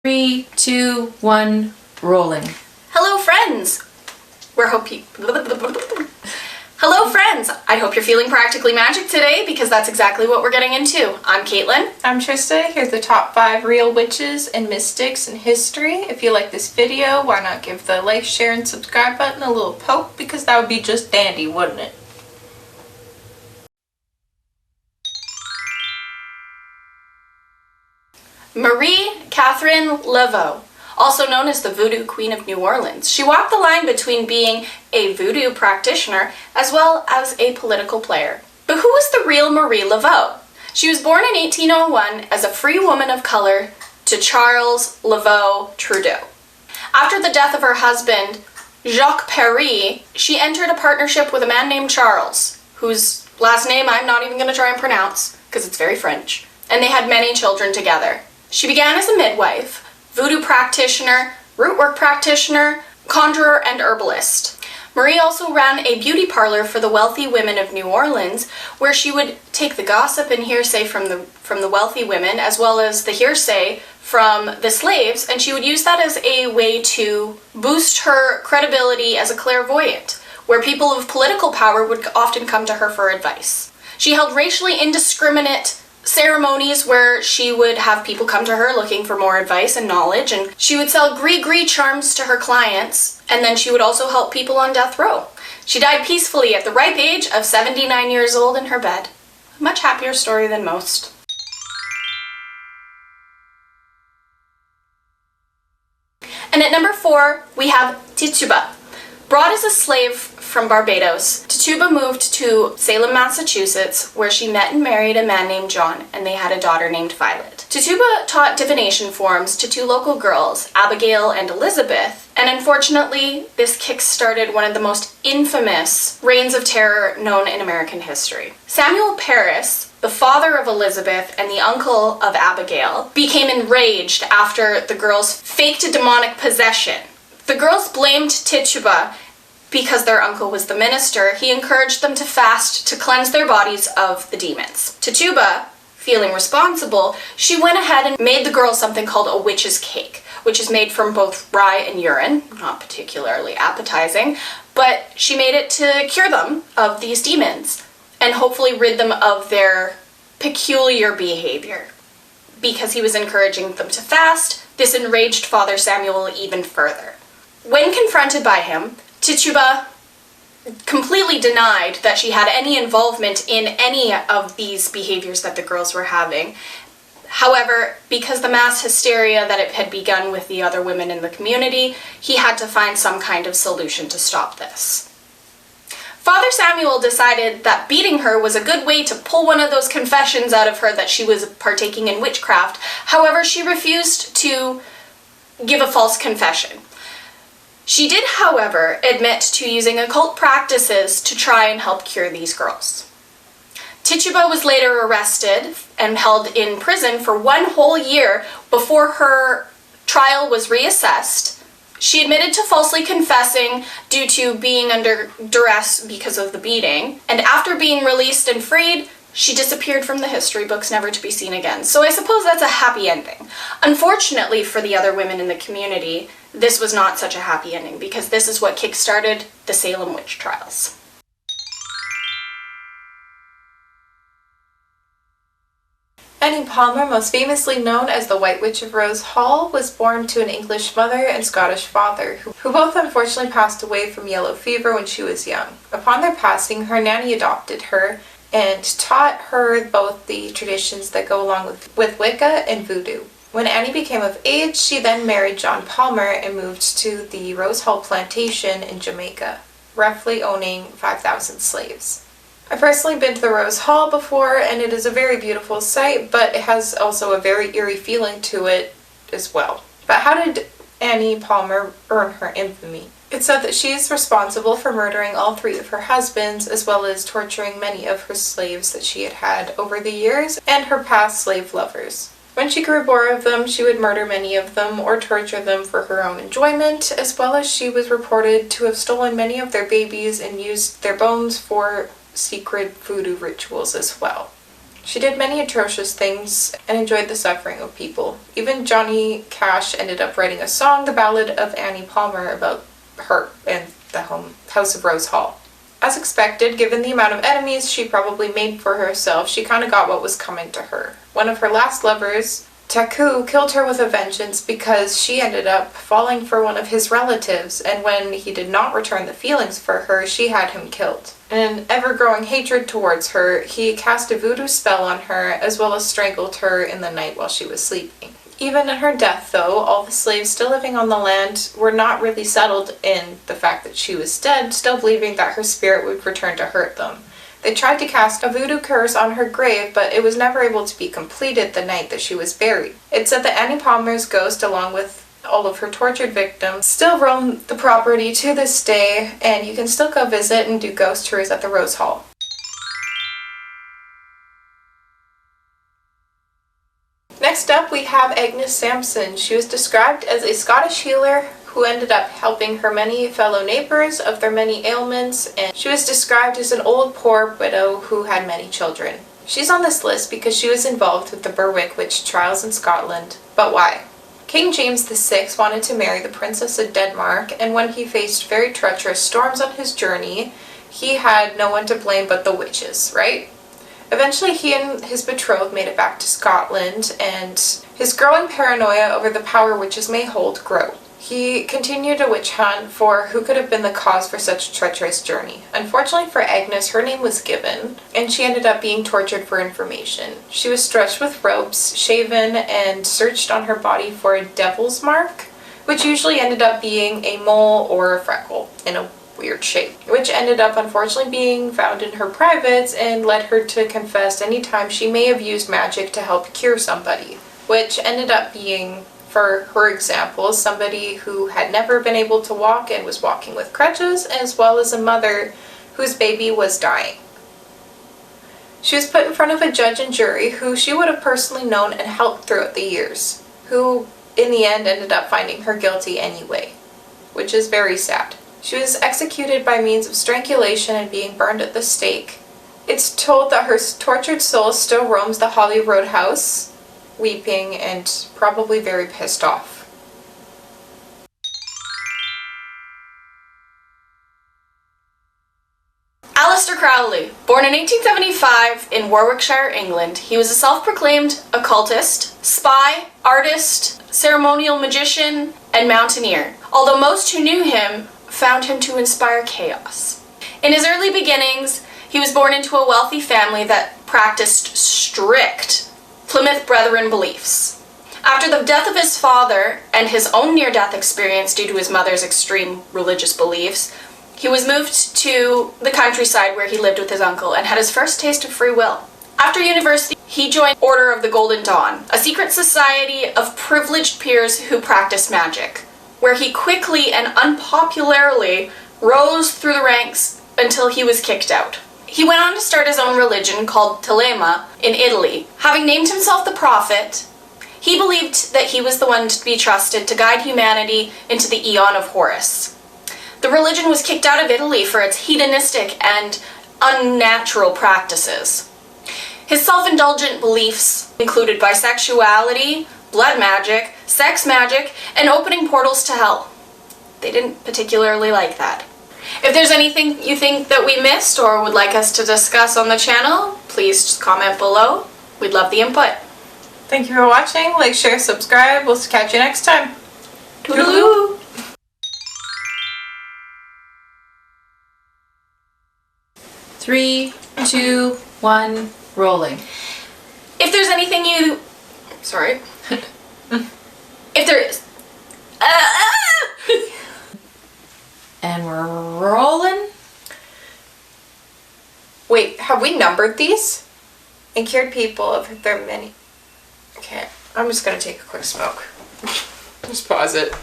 3, 2, 1, rolling. Hello friends! Hello friends! I hope you're feeling practically magic today because that's exactly what we're getting into. I'm Caitlin. I'm Trista. Here's the top 5 real witches and mystics in history. If you like this video, why not give the like, share, and subscribe button a little poke, because that would be just dandy, wouldn't it? Marie Laveau, also known as the Voodoo Queen of New Orleans. She walked the line between being a voodoo practitioner as well as a political player. But who was the real Marie Laveau? She was born in 1801 as a free woman of color to Charles Laveau Trudeau. After the death of her husband, Jacques Paris, she entered a partnership with a man named Charles, whose last name I'm not even going to try and pronounce because it's very French, and they had many children together. She began as a midwife, voodoo practitioner, rootwork practitioner, conjurer, and herbalist. Marie also ran a beauty parlor for the wealthy women of New Orleans, where she would take the gossip and hearsay from the wealthy women, as well as the hearsay from the slaves, and she would use that as a way to boost her credibility as a clairvoyant, where people of political power would often come to her for advice. She held racially indiscriminate ceremonies where she would have people come to her looking for more advice and knowledge, and she would sell gris-gris charms to her clients, and then she would also help people on death row. She died peacefully at the ripe age of 79 years old in her bed. A much happier story than most. And at number 4, we have Tituba. Brought as a slave from Barbados, Tituba moved to Salem, Massachusetts, where she met and married a man named John, and they had a daughter named Violet. Tituba taught divination forms to 2 local girls, Abigail and Elizabeth, and unfortunately, this kick-started one of the most infamous reigns of terror known in American history. Samuel Parris, the father of Elizabeth and the uncle of Abigail, became enraged after the girls faked a demonic possession. The girls blamed Tituba because their uncle was the minister. He encouraged them to fast to cleanse their bodies of the demons. Tituba, feeling responsible, she went ahead and made the girls something called a witch's cake, which is made from both rye and urine, not particularly appetizing, but she made it to cure them of these demons and hopefully rid them of their peculiar behavior. Because he was encouraging them to fast, this enraged Father Samuel even further. When confronted by him, Tituba completely denied that she had any involvement in any of these behaviors that the girls were having. However, because the mass hysteria that it had begun with the other women in the community, he had to find some kind of solution to stop this. Father Samuel decided that beating her was a good way to pull one of those confessions out of her that she was partaking in witchcraft. However, she refused to give a false confession. She did, however, admit to using occult practices to try and help cure these girls. Tituba was later arrested and held in prison for 1 whole year before her trial was reassessed. She admitted to falsely confessing due to being under duress because of the beating, and after being released and freed, she disappeared from the history books, never to be seen again. So I suppose that's a happy ending. Unfortunately for the other women in the community, this was not such a happy ending, because this is what kick-started the Salem Witch Trials. Annie Palmer, most famously known as the White Witch of Rose Hall, was born to an English mother and Scottish father, who both unfortunately passed away from yellow fever when she was young. Upon their passing, her nanny adopted her and taught her both the traditions that go along with Wicca and Voodoo. When Annie became of age, she then married John Palmer and moved to the Rose Hall plantation in Jamaica, roughly owning 5,000 slaves. I've personally been to the Rose Hall before, and it is a very beautiful sight, but it has also a very eerie feeling to it as well. But how did Annie Palmer earn her infamy? It's said that she is responsible for murdering all 3 of her husbands, as well as torturing many of her slaves that she had over the years, and her past slave lovers. When she grew bored of them, she would murder many of them or torture them for her own enjoyment, as well as she was reported to have stolen many of their babies and used their bones for secret voodoo rituals as well. She did many atrocious things and enjoyed the suffering of people. Even Johnny Cash ended up writing a song, The Ballad of Annie Palmer, about her and the House of Rose Hall. As expected, given the amount of enemies she probably made for herself, she kind of got what was coming to her. One of her last lovers, Taku, killed her with a vengeance because she ended up falling for one of his relatives, and when he did not return the feelings for her, she had him killed. In an ever-growing hatred towards her, he cast a voodoo spell on her, as well as strangled her in the night while she was sleeping. Even in her death, though, all the slaves still living on the land were not really settled in the fact that she was dead, still believing that her spirit would return to hurt them. They tried to cast a voodoo curse on her grave, but it was never able to be completed the night that she was buried. It's said that Annie Palmer's ghost, along with all of her tortured victims, still roam the property to this day, and you can still go visit and do ghost tours at the Rose Hall. Next up, we have Agnes Simpson. She was described as a Scottish healer who ended up helping her many fellow neighbours of their many ailments, and she was described as an old poor widow who had many children. She's on this list because she was involved with the Berwick Witch Trials in Scotland. But why? King James VI wanted to marry the Princess of Denmark, and when he faced very treacherous storms on his journey, he had no one to blame but the witches, right? Eventually, he and his betrothed made it back to Scotland, and his growing paranoia over the power witches may hold grew. He continued a witch hunt for who could have been the cause for such a treacherous journey. Unfortunately for Agnes, her name was given, and she ended up being tortured for information. She was stretched with ropes, shaven, and searched on her body for a devil's mark, which usually ended up being a mole or a freckle in a weird shape, which ended up unfortunately being found in her privates and led her to confess any time she may have used magic to help cure somebody, which ended up being, for her example, somebody who had never been able to walk and was walking with crutches, as well as a mother whose baby was dying. She was put in front of a judge and jury who she would have personally known and helped throughout the years, who in the end ended up finding her guilty anyway, which is very sad. She was executed by means of strangulation and being burned at the stake. It's told that her tortured soul still roams the Holyrood house, weeping and probably very pissed off. Aleister Crowley, born in 1875 in Warwickshire, England, he was a self-proclaimed occultist, spy, artist, ceremonial magician, and mountaineer, although most who knew him found him to inspire chaos. In his early beginnings, he was born into a wealthy family that practiced strict Plymouth Brethren beliefs. After the death of his father and his own near-death experience due to his mother's extreme religious beliefs, he was moved to the countryside where he lived with his uncle and had his first taste of free will. After university, he joined Order of the Golden Dawn, a secret society of privileged peers who practiced magic, where he quickly and unpopularly rose through the ranks until he was kicked out. He went on to start his own religion called Tituba in Italy. Having named himself the Prophet, he believed that he was the one to be trusted to guide humanity into the Aeon of Horus. The religion was kicked out of Italy for its hedonistic and unnatural practices. His self-indulgent beliefs included bisexuality, blood magic, sex magic, and opening portals to hell. They didn't particularly like that. If there's anything you think that we missed or would like us to discuss on the channel, please just comment below. We'd love the input. Thank you for watching. Like, share, subscribe. We'll catch you next time. Toodaloo! 3, 2, 1, rolling. If there's anything you... Sorry. If there is... And we're rolling. Wait, have we numbered these? And cured people of their many... Okay, I'm just gonna take a quick smoke. Just pause it.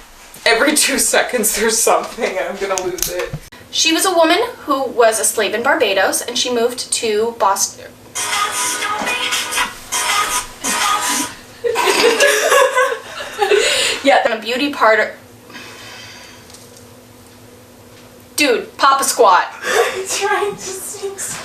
Every 2 seconds there's something and I'm gonna lose it. She was a woman who was a slave in Barbados, and she moved to Boston. Yeah, a beauty parlor. Dude, Papa Squat. I'm trying to sing.